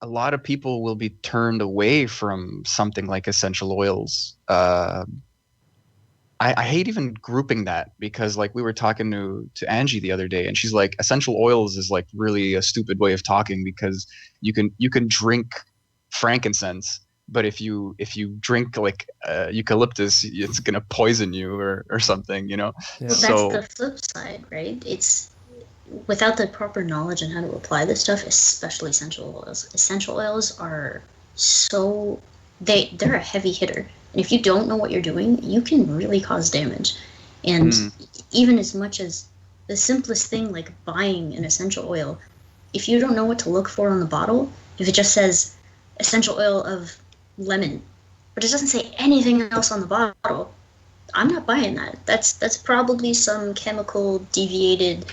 a lot of people will be turned away from something like essential oils. I hate even grouping that, because like we were talking to Angie the other day, and she's like, essential oils is like really a stupid way of talking, because you can drink frankincense, but if you drink like eucalyptus, it's gonna poison you or something, you know. Yeah. Well, So that's the flip side, right? It's without the proper knowledge on how to apply this stuff, especially essential oils. Essential oils are they're a heavy hitter. And if you don't know what you're doing, you can really cause damage. And even as much as the simplest thing, like buying an essential oil, if you don't know what to look for on the bottle, if it just says essential oil of lemon, but it doesn't say anything else on the bottle, I'm not buying that. That's probably some chemical deviated,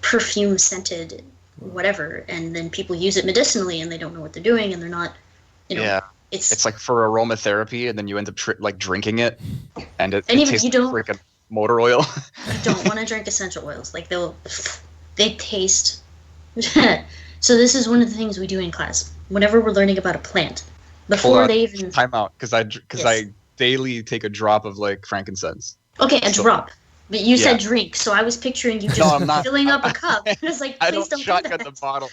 perfume scented whatever, and then people use it medicinally and they don't know what they're doing, and they're not, yeah. It's like for aromatherapy, and then you end up like drinking it, and it even tastes you don't- like freaking motor oil. You don't want to drink essential oils. Like they taste. So this is one of the things we do in class. Whenever we're learning about a plant, before they even time out, because Yes. I daily take a drop of like frankincense. Okay, a So- drop. But you Yeah. said drink, so I was picturing you just No, I'm not. filling up a cup. I was like, I please don't do shotgun that. the bottle.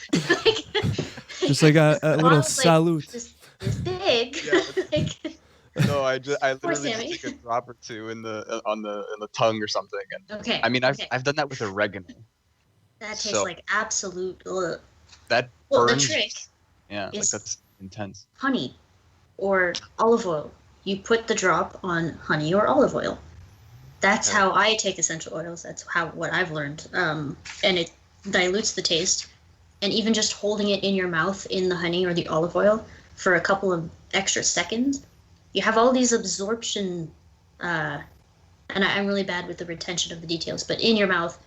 Just like a little bottle's, like, salute. Just this big. Yeah. Like, No, I literally Sammy. just take a drop or two in the tongue or something. And okay. I mean, okay. I've done that with oregano. That tastes so- like absolute. Ugh. That Well, burns. the trick, Yeah, like is- that's intense. honey or olive oil. You put the drop on honey or olive oil. That's Okay. how I take essential oils. That's what I've learned. And it dilutes the taste. And even just holding it in your mouth in the honey or the olive oil for a couple of extra seconds, you have all these absorption. And I'm really bad with the retention of the details, but in your mouth,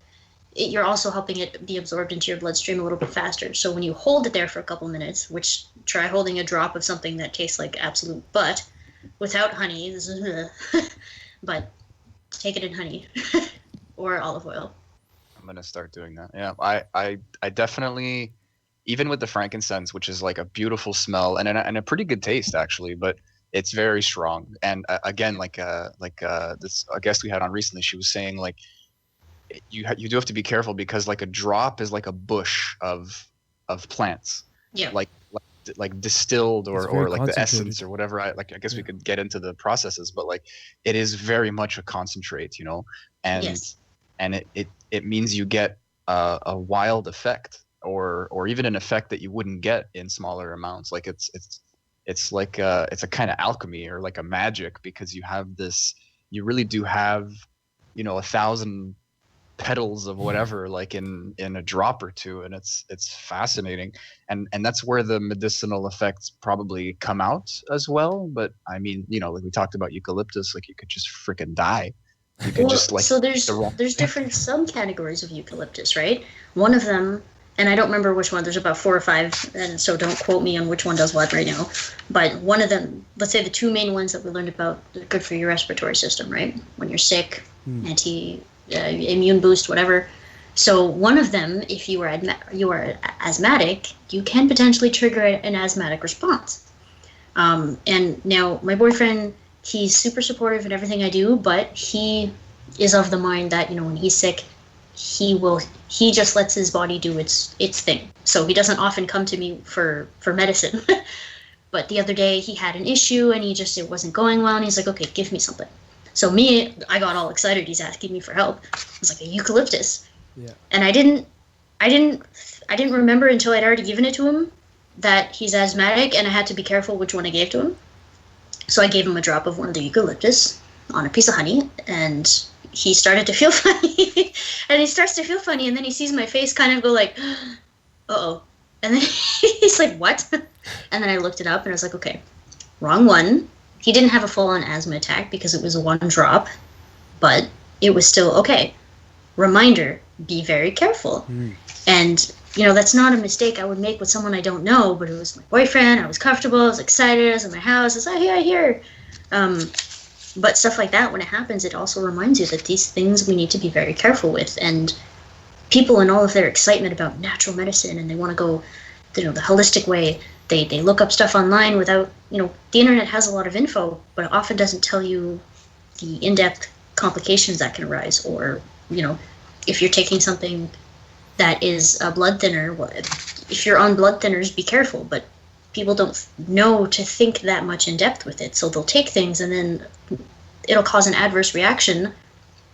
you're also helping it be absorbed into your bloodstream a little bit faster. So when you hold it there for a couple minutes, which try holding a drop of something that tastes like absolute butt without honey, this is, but take it in honey or olive oil. I'm gonna start doing that. Yeah, I definitely, even with the frankincense, which is like a beautiful smell and a pretty good taste actually, but it's very strong. And again, like this a guest we had on recently, she was saying like you do have to be careful, because like a drop is like a bush of plants. Yeah. Like distilled It's or very like the concentrated. essence or whatever. I guess we could get into the processes, but like it is very much a concentrate, you know, and Yes. and it means you get a wild effect, or even an effect that you wouldn't get in smaller amounts. Like it's like it's a kind of alchemy or like a magic, because you really do have, you know, 1,000 petals of whatever like in a drop or two, and it's fascinating, and that's where the medicinal effects probably come out as well. But I mean, you know, like we talked about eucalyptus, like you could just freaking die. You could just like so there's the wrong- different subcategories of eucalyptus, right? One of them, and I don't remember which one. There's about 4 or 5, and so don't quote me on which one does what right now. But one of them, let's say the 2 main ones that we learned about, they're good for your respiratory system, right? When you're sick, immune boost, whatever. So one of them, if you are asthmatic, you can potentially trigger an asthmatic response. And now my boyfriend, he's super supportive in everything I do, but he is of the mind that, you know, when he's sick, he just lets his body do its thing. So he doesn't often come to me for medicine. But the other day he had an issue and it wasn't going well, and he's like, okay, give me something. So I got all excited. He's asking me for help. I was like, a eucalyptus. Yeah. And I didn't remember until I'd already given it to him that he's asthmatic, and I had to be careful which one I gave to him. So I gave him a drop of one of the eucalyptus on a piece of honey, and he started to feel funny. And he starts to feel funny, and then he sees my face kind of go like, uh-oh. And then he's like, what? And then I looked it up, and I was like, okay, wrong one. He didn't have a full-on asthma attack because it was a 1 drop, but it was still okay. Reminder, be very careful. And, you know, that's not a mistake I would make with someone I don't know, but it was my boyfriend. I was comfortable. I was excited. I was in my house. I was like, I hear. But stuff like that, when it happens, it also reminds you that these things we need to be very careful with. And people, in all of their excitement about natural medicine, and they want to go, you know, the holistic way, They look up stuff online without, the internet has a lot of info, but it often doesn't tell you the in-depth complications that can arise. Or, if you're taking something that is a blood thinner, if you're on blood thinners, be careful. But people don't know to think that much in depth with it. So they'll take things and then it'll cause an adverse reaction,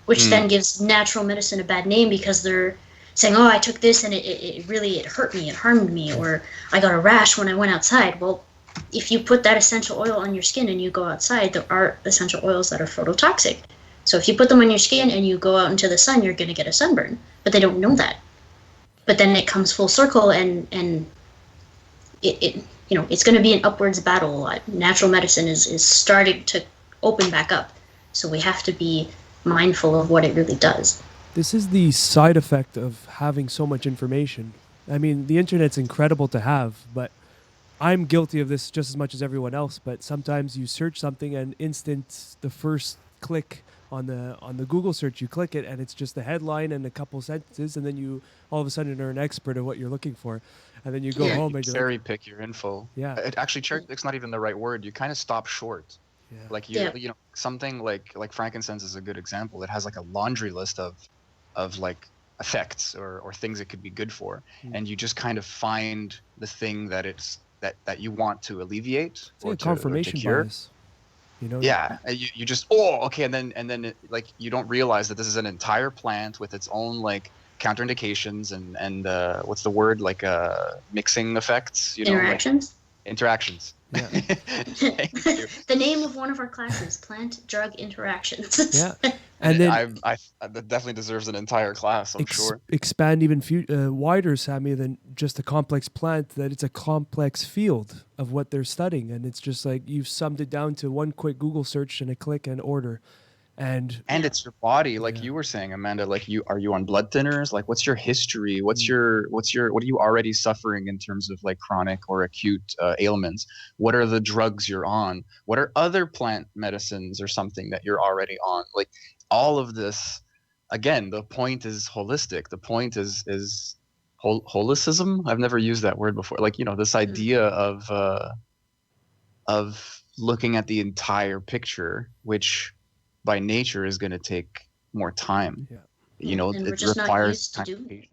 which then gives natural medicine a bad name because they're saying, oh, I took this and it really hurt me, it harmed me, or I got a rash when I went outside. Well, if you put that essential oil on your skin and you go outside, there are essential oils that are phototoxic. So if you put them on your skin and you go out into the sun, you're going to get a sunburn. But they don't know that. But then it comes full circle, and it's going to be an upwards battle. Natural medicine is starting to open back up. So we have to be mindful of what it really does. This is the side effect of having so much information. I mean, the internet's incredible to have, but I'm guilty of this just as much as everyone else. But sometimes you search something and the first click on the Google search, you click it and it's just the headline and a couple sentences, and then you all of a sudden are an expert of what you're looking for, and then you go home and cherry pick your info. Yeah, cherry pick's not even the right word. You kind of stop short. Yeah. Like something like frankincense is a good example. It has like a laundry list of like effects or things it could be good for, and you just kind of find the thing that that you want to alleviate or confirmation cure. Bias. Yeah, you just and then like you don't realize that this is an entire plant with its own like counterindications and what's the word, like mixing effects, interactions. Interactions. Yeah. Thank you. The name of one of our classes, plant drug interactions. Yeah, and then that definitely deserves an entire class. I'm sure. Expand even wider, Sammy, than just a complex plant. That it's a complex field of what they're studying, and it's just like you've summed it down to one quick Google search and a click and order. And it's your body, like you were saying, Amanda. Like, are you on blood thinners? Like, what's your history? What are you already suffering in terms of like chronic or acute ailments? What are the drugs you're on? What are other plant medicines or something that you're already on? Like, all of this. Again, the point is holistic. The point is holicism. I've never used that word before. Like, this idea of looking at the entire picture, which by nature is going to take more time. Yeah. And it we're just requires not used to doing it.